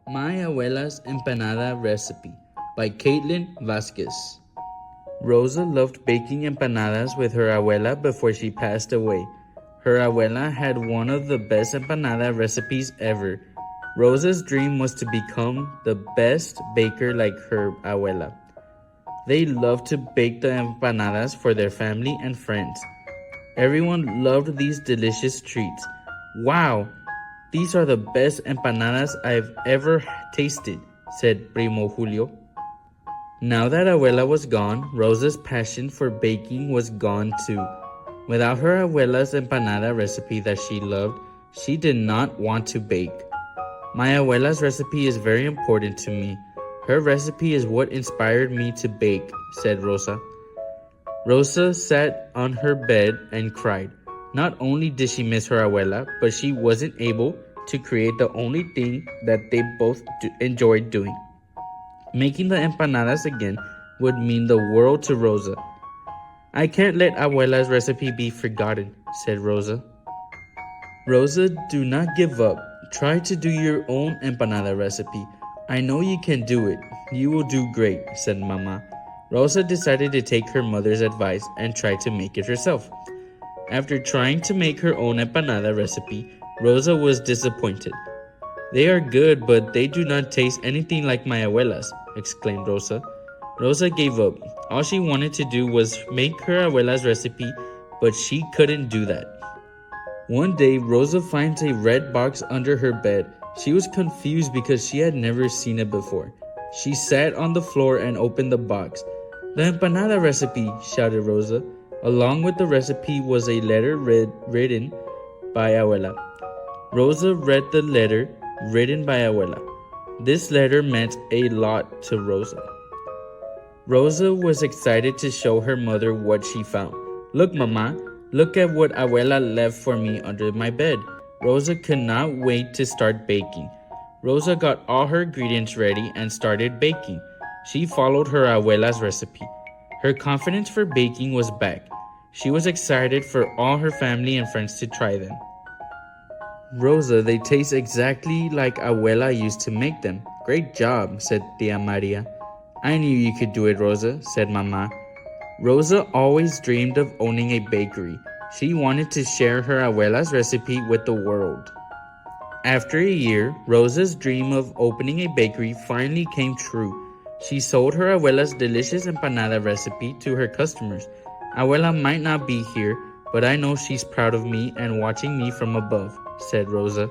My Abuela's Empanada Recipe by Kaitlyn Vasquez. Rosa loved baking empanadas with her abuela before she passed away. Her abuela had one of the best empanada recipes ever. Rosa's dream was to become the best baker like her abuela. They loved to bake the empanadas for their family and friends. Everyone loved these delicious treats. Wow! These are the best empanadas I've ever tasted, said Primo Julio. Now that Abuela was gone, Rosa's passion for baking was gone too. Without her Abuela's empanada recipe that she loved, she did not want to bake. My Abuela's recipe is very important to me. Her recipe is what inspired me to bake, said Rosa. Rosa sat on her bed and cried. Not only did she miss her abuela, but she wasn't able to create the only thing that they both enjoyed doing. Making the empanadas again would mean the world to Rosa. I can't let abuela's recipe be forgotten, said Rosa. Rosa, do not give up. Try to do your own empanada recipe. I know you can do it. You will do great, said Mama. Rosa decided to take her mother's advice and try to make it herself. After trying to make her own empanada recipe, Rosa was disappointed. They are good, but they do not taste anything like my abuela's, exclaimed Rosa. Rosa gave up. All she wanted to do was make her abuela's recipe, but she couldn't do that. One day, Rosa finds a red box under her bed. She was confused because she had never seen it before. She sat on the floor and opened the box. The empanada recipe, shouted Rosa. Along with the recipe was a letter written by Abuela. Rosa read the letter written by Abuela. This letter meant a lot to Rosa. Rosa was excited to show her mother what she found. Look, Mama, look at what Abuela left for me under my bed. Rosa could not wait to start baking. Rosa got all her ingredients ready and started baking. She followed her Abuela's recipe. Her confidence for baking was back. She was excited for all her family and friends to try them. Rosa, they taste exactly like Abuela used to make them. Great job, said Tia Maria. I knew you could do it, Rosa, said Mama. Rosa always dreamed of owning a bakery. She wanted to share her Abuela's recipe with the world. After a year, Rosa's dream of opening a bakery finally came true. She sold her Abuela's delicious empanada recipe to her customers. Abuela might not be here, but I know she's proud of me and watching me from above, said Rosa.